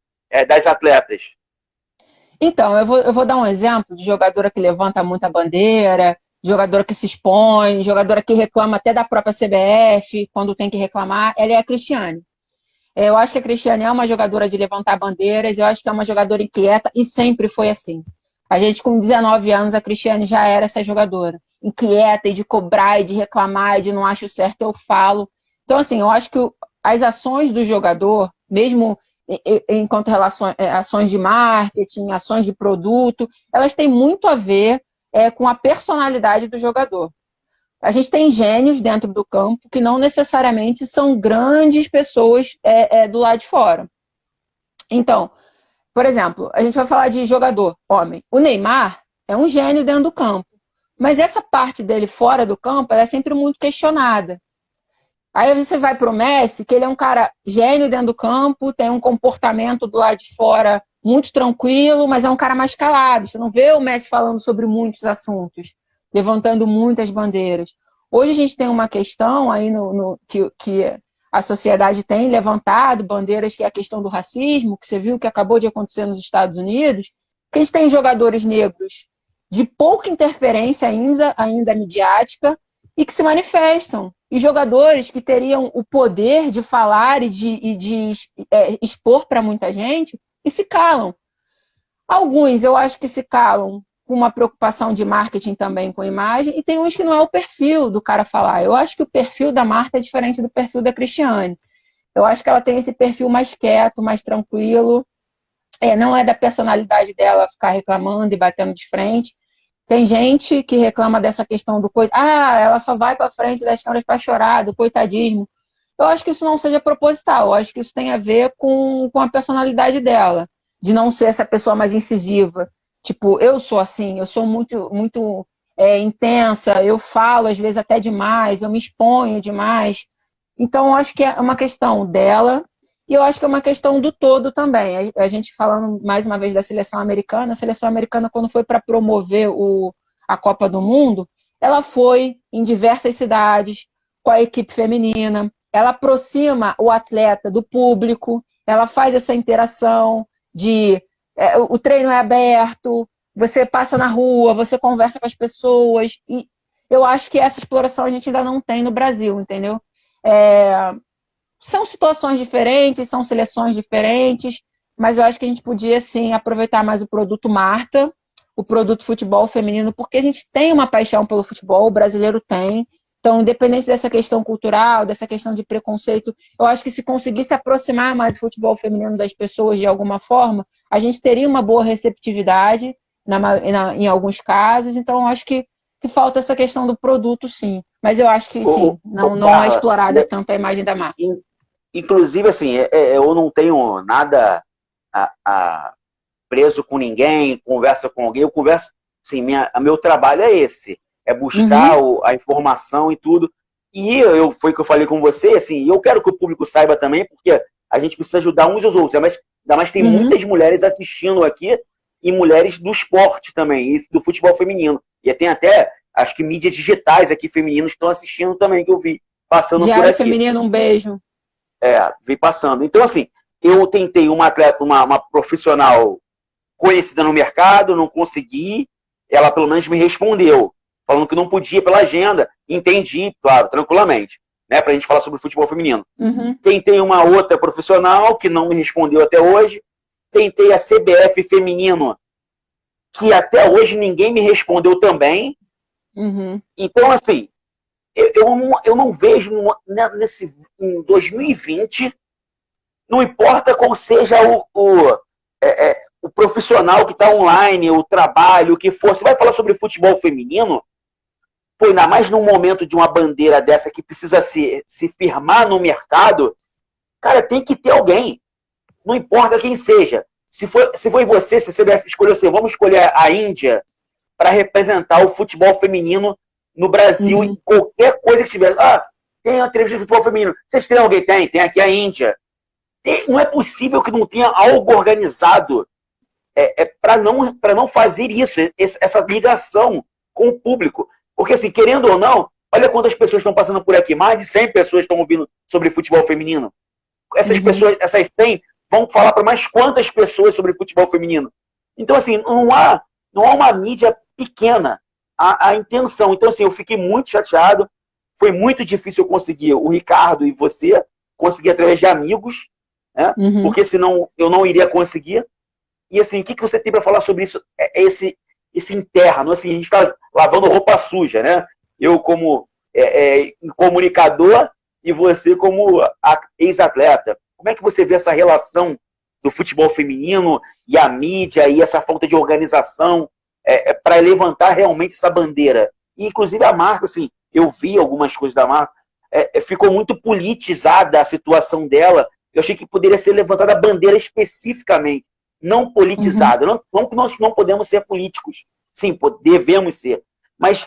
das atletas? Então, eu vou dar um exemplo de jogadora que levanta muita bandeira, jogadora que se expõe, jogadora que reclama até da própria CBF, quando tem que reclamar, ela é a Cristiane. Eu acho que a Cristiane é uma jogadora de levantar bandeiras, eu acho que é uma jogadora inquieta e sempre foi assim. A gente, com 19 anos, a Cristiane já era essa jogadora, inquieta e de cobrar e de reclamar e de não acho certo, eu falo. Então, assim, eu acho que as ações do jogador, mesmo enquanto ações de marketing, ações de produto, elas têm muito a ver com a personalidade do jogador. A gente tem gênios dentro do campo que não necessariamente são grandes pessoas do lado de fora. Então, por exemplo, a gente vai falar de jogador, homem. O Neymar é um gênio dentro do campo, mas essa parte dele fora do campo ela é sempre muito questionada. Aí você vai para o Messi, que ele é um cara gênio dentro do campo, tem um comportamento do lado de fora muito tranquilo, mas é um cara mais calado. Você não vê o Messi falando sobre muitos assuntos, levantando muitas bandeiras. Hoje a gente tem uma questão aí que a sociedade tem levantado bandeiras, que é a questão do racismo, que você viu que acabou de acontecer nos Estados Unidos, que a gente tem jogadores negros de pouca interferência ainda midiática e que se manifestam. E jogadores que teriam o poder de falar e de expor para muita gente e se calam. Alguns eu acho que se calam com uma preocupação de marketing também com imagem, e tem uns que não é o perfil do cara falar. Eu acho que o perfil da Marta é diferente do perfil da Cristiane. Eu acho que ela tem esse perfil mais quieto, mais tranquilo. Não é da personalidade dela ficar reclamando e batendo de frente. Tem gente que reclama dessa questão do ela só vai para frente das câmeras para chorar, do coitadismo. Eu acho que isso não seja proposital. Eu acho que isso tem a ver com a personalidade dela, de não ser essa pessoa mais incisiva. Tipo, eu sou assim, eu sou muito, muito intensa, eu falo às vezes até demais, eu me exponho demais. Então, eu acho que é uma questão dela e eu acho que é uma questão do todo também. A gente falando mais uma vez da seleção americana, a seleção americana, quando foi para promover a Copa do Mundo, ela foi em diversas cidades com a equipe feminina, ela aproxima o atleta do público, ela faz essa interação o treino é aberto, você passa na rua, você conversa com as pessoas, e eu acho que essa exploração a gente ainda não tem no Brasil, entendeu? São situações diferentes, são seleções diferentes, mas eu acho que a gente podia, sim, aproveitar mais o produto Marta, o produto futebol feminino, porque a gente tem uma paixão pelo futebol, o brasileiro tem. Então, independente dessa questão cultural, dessa questão de preconceito, eu acho que se conseguisse aproximar mais o futebol feminino das pessoas de alguma forma, a gente teria uma boa receptividade em alguns casos. Então, eu acho que falta essa questão do produto, sim. Mas eu acho que, sim, não é explorada tanto a imagem da marca. Inclusive, assim, eu não tenho nada preso com ninguém, conversa com alguém, eu converso, assim, meu trabalho é esse. É buscar a informação e tudo. E foi o que eu falei com você, assim, eu quero que o público saiba também, porque a gente precisa ajudar uns aos outros. Ainda mais tem muitas mulheres assistindo aqui, e mulheres do esporte também, e do futebol feminino. E tem até, acho que mídias digitais aqui femininos estão assistindo também, que eu vi passando Diário por aqui. Feminino, um beijo. Vi passando. Então, assim, eu tentei uma atleta, uma profissional conhecida no mercado, não consegui, ela pelo menos me respondeu, falando que não podia pela agenda. Entendi, claro, tranquilamente, né, pra gente falar sobre o futebol feminino. Tentei uma outra profissional que não me respondeu até hoje. Tentei a CBF feminino, que até hoje ninguém me respondeu também. Então, assim, eu não vejo em 2020, não importa qual seja o profissional que está online, o trabalho, o que for, você vai falar sobre futebol feminino, pô, ainda mais num momento de uma bandeira dessa que precisa se firmar no mercado, cara, tem que ter alguém. Não importa quem seja. Se foi você, se a CBF escolheu assim, vamos escolher a Índia para representar o futebol feminino no Brasil, em qualquer coisa que tiver. Tem uma entrevista de futebol feminino. Vocês têm alguém? Tem aqui a Índia. Não é possível que não tenha algo organizado para não fazer isso, essa ligação com o público. Porque, assim, querendo ou não, olha quantas pessoas estão passando por aqui. Mais de 100 pessoas estão ouvindo sobre futebol feminino. Essas pessoas, essas 100, vão falar para mais quantas pessoas sobre futebol feminino. Então, assim, não há uma mídia pequena a intenção. Então, assim, eu fiquei muito chateado. Foi muito difícil eu conseguir o Ricardo e você, conseguir através de amigos, né? Porque senão eu não iria conseguir. E, assim, o que você tem para falar sobre isso? Esse interno, assim, a gente está lavando roupa suja, né? Eu como comunicador e você como ex-atleta. Como é que você vê essa relação do futebol feminino e a mídia e essa falta de organização para levantar realmente essa bandeira? E, inclusive, a marca, assim, eu vi algumas coisas da marca, ficou muito politizada a situação dela. Eu achei que poderia ser levantada a bandeira especificamente, não politizada. Não que nós não podemos ser políticos. Sim, devemos ser. Mas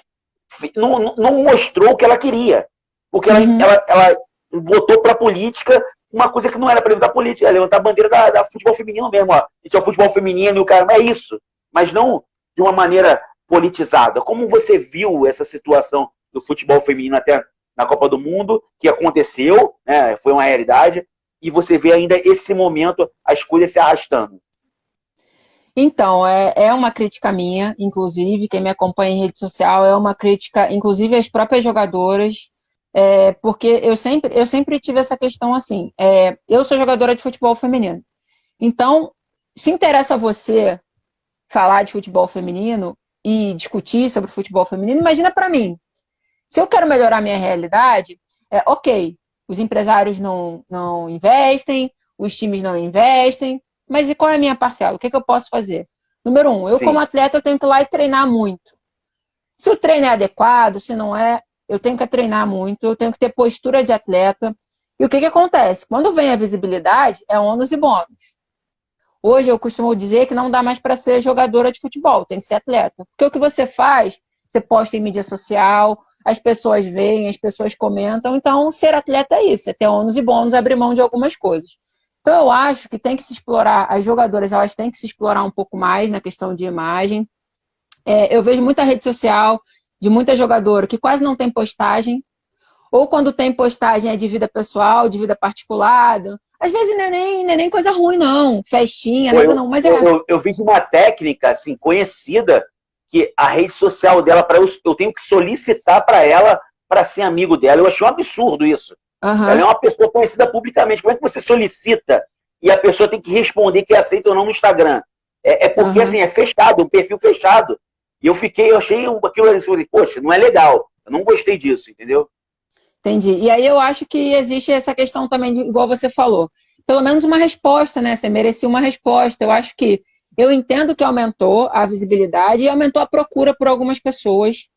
não mostrou o que ela queria. Porque ela botou para a política uma coisa que não era para levantar política, era levantar a bandeira da futebol feminino mesmo. A gente é o futebol feminino e o cara, não é isso. Mas não de uma maneira politizada. Como você viu essa situação do futebol feminino até na Copa do Mundo, que aconteceu, né, foi uma realidade, e você vê ainda esse momento, as coisas se arrastando? Então, é uma crítica minha, inclusive, quem me acompanha em rede social, é uma crítica, inclusive, às próprias jogadoras, porque eu sempre tive essa questão assim, eu sou jogadora de futebol feminino, então, se interessa a você falar de futebol feminino e discutir sobre futebol feminino, imagina para mim, se eu quero melhorar a minha realidade, ok, os empresários não investem, os times não investem, mas e qual é a minha parcela? O que eu posso fazer? Número 1, eu como atleta eu tenho que ir lá e treinar muito. Se o treino é adequado, se não é, eu tenho que treinar muito, eu tenho que ter postura de atleta. E o que acontece? Quando vem a visibilidade, é ônus e bônus. Hoje eu costumo dizer que não dá mais para ser jogadora de futebol, tem que ser atleta. Porque o que você faz, você posta em mídia social, as pessoas veem, as pessoas comentam. Então, ser atleta é isso, é ter ônus e bônus, abrir mão de algumas coisas. Então, eu acho que tem que se explorar, as jogadoras elas têm que se explorar um pouco mais na questão de imagem. Eu vejo muita rede social de muita jogadora que quase não tem postagem, ou quando tem postagem é de vida pessoal, de vida particular. Às vezes não é nem coisa ruim, não. Festinha, nada não. Mas eu vi de uma técnica assim, conhecida, que a rede social dela, eu tenho que solicitar para ela para ser amigo dela. Eu achei um absurdo isso. Ela é uma pessoa conhecida publicamente. Como é que você solicita e a pessoa tem que responder que aceita ou não no Instagram? É porque, assim, é fechado, um perfil fechado. E eu achei aquilo assim, poxa, não é legal. Eu não gostei disso, entendeu? Entendi. E aí eu acho que existe essa questão também, igual você falou. Pelo menos uma resposta, né? Você merecia uma resposta. Eu entendo que aumentou a visibilidade e aumentou a procura por algumas pessoas,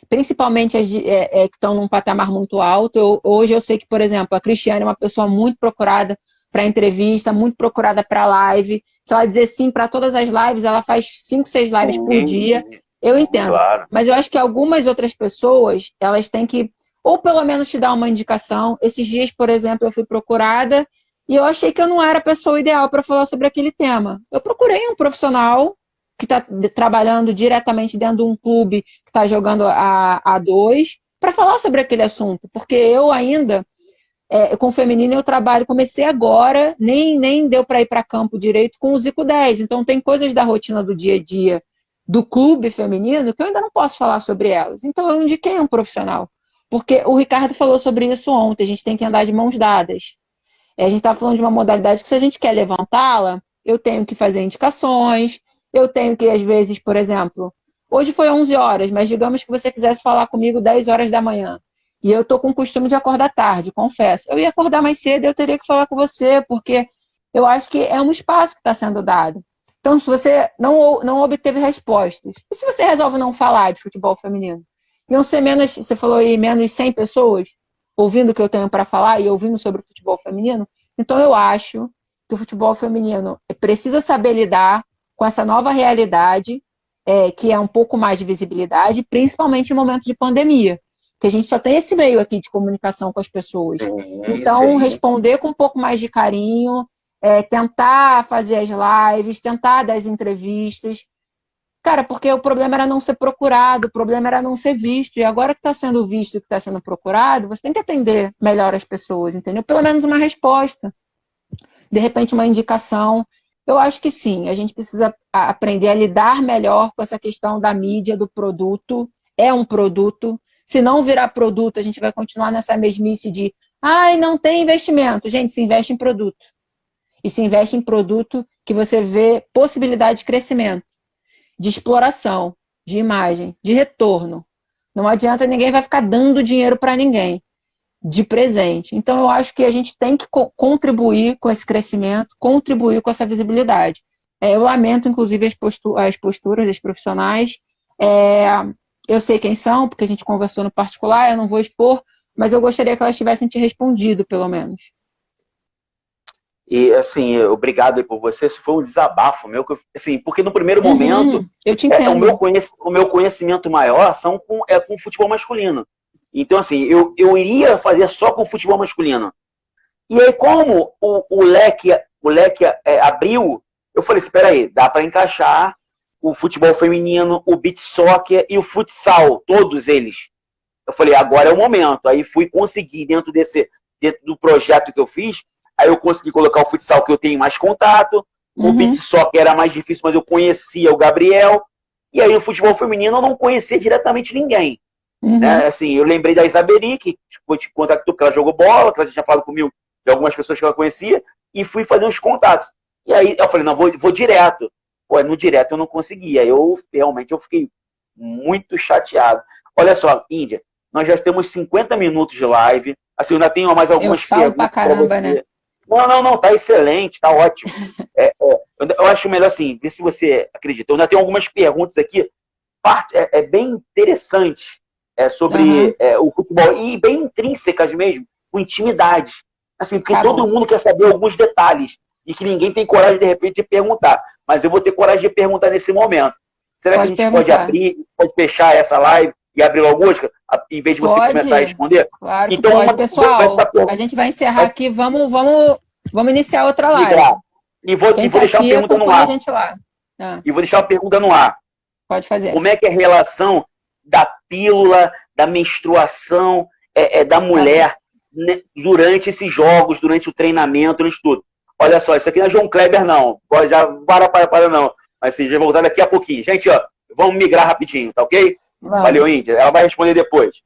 principalmente as que estão num patamar muito alto. Hoje eu sei que, por exemplo, a Cristiane é uma pessoa muito procurada para entrevista, muito procurada para live. Se ela dizer sim para todas as lives, ela faz 5, 6 lives por dia. Eu entendo. Claro. Mas eu acho que algumas outras pessoas, elas têm que, ou pelo menos te dar uma indicação. Esses dias, por exemplo, eu fui procurada e eu achei que eu não era a pessoa ideal para falar sobre aquele tema. Eu procurei um profissional que está trabalhando diretamente dentro de um clube que está jogando a dois para falar sobre aquele assunto. Porque eu ainda, com o feminino, eu trabalho, comecei agora, nem deu para ir para campo direito com o Zico 10. Então tem coisas da rotina do dia a dia do clube feminino que eu ainda não posso falar sobre elas. Então eu indiquei um profissional. Porque o Ricardo falou sobre isso ontem, a gente tem que andar de mãos dadas. A gente está falando de uma modalidade que, se a gente quer levantá-la, eu tenho que fazer indicações, eu tenho que, às vezes, por exemplo, hoje foi 11 horas, mas digamos que você quisesse falar comigo 10 horas da manhã, e eu estou com o costume de acordar tarde, confesso. Eu ia acordar mais cedo e eu teria que falar com você, porque eu acho que é um espaço que está sendo dado. Então, se você não obteve respostas, e se você resolve não falar de futebol feminino? Iam ser menos, você falou aí, menos 100 pessoas ouvindo o que eu tenho para falar e ouvindo sobre o futebol feminino. Então eu acho que o futebol feminino precisa saber lidar com essa nova realidade, que é um pouco mais de visibilidade, principalmente em momentos de pandemia, que a gente só tem esse meio aqui de comunicação com as pessoas. Então, responder com um pouco mais de carinho, tentar fazer as lives, tentar dar as entrevistas. Cara, porque o problema era não ser procurado, o problema era não ser visto. E agora que está sendo visto e que está sendo procurado, você tem que atender melhor as pessoas, entendeu? Pelo menos uma resposta. De repente, uma indicação. Eu acho que sim, a gente precisa aprender a lidar melhor com essa questão da mídia, do produto. É um produto. Se não virar produto, a gente vai continuar nessa mesmice de não tem investimento. Gente, se investe em produto. E se investe em produto que você vê possibilidade de crescimento, de exploração, de imagem, de retorno. Não adianta, ninguém vai ficar dando dinheiro para ninguém de presente. Então, eu acho que a gente tem que contribuir com esse crescimento, contribuir com essa visibilidade. Eu lamento, inclusive, as posturas dos profissionais. Eu sei quem são, porque a gente conversou no particular, eu não vou expor, mas eu gostaria que elas tivessem te respondido, pelo menos. E, assim, obrigado aí por você. Isso foi um desabafo meu, assim, porque no primeiro momento, eu te entendo. O meu conhecimento maior com o futebol masculino. Então, assim, eu iria fazer só com o futebol masculino. E aí, como o leque abriu, eu falei, espera aí, dá para encaixar o futebol feminino, o beach soccer e o futsal, todos eles. Eu falei, agora é o momento. Aí fui conseguir, dentro do projeto que eu fiz, aí eu consegui colocar o futsal, que eu tenho mais contato. O beach soccer era mais difícil, mas eu conhecia o Gabriel. E aí o futebol feminino eu não conhecia diretamente ninguém. Né? Assim, eu lembrei da Isabeli, que te contactou, porque ela jogou bola, que ela tinha falado comigo de algumas pessoas que ela conhecia, e fui fazer uns contatos. E aí eu falei, não, vou direto. Pô, no direto eu não conseguia. Realmente eu fiquei muito chateado. Olha só, Índia, nós já temos 50 minutos de live. Assim, eu ainda tenho mais algumas perguntas para você. Né? Não, tá excelente, tá ótimo. Eu acho melhor assim, ver se você acredita. Eu ainda tenho algumas perguntas aqui, bem interessantes sobre o futebol, e bem intrínsecas mesmo, com intimidade. Assim, porque todo mundo quer saber alguns detalhes, e que ninguém tem coragem, de repente, de perguntar. Mas eu vou ter coragem de perguntar nesse momento. Será que a gente pode abrir, pode fechar essa live e abrir logo música, em vez de você começar a responder? Claro que então, pode. Pessoal, a gente vai encerrar aqui, vamos iniciar outra live. E vou deixar uma pergunta no ar. E vou deixar uma pergunta no ar. Pode fazer. Como é que é a relação da pílula, da menstruação, da mulher, né, durante esses jogos, durante o treinamento, durante tudo? Olha só, isso aqui não é João Kleber, não. Já para, não. Mas assim, já vou voltar daqui a pouquinho. Gente, ó, vamos migrar rapidinho, tá ok? Valeu, Índia. Ela vai responder depois.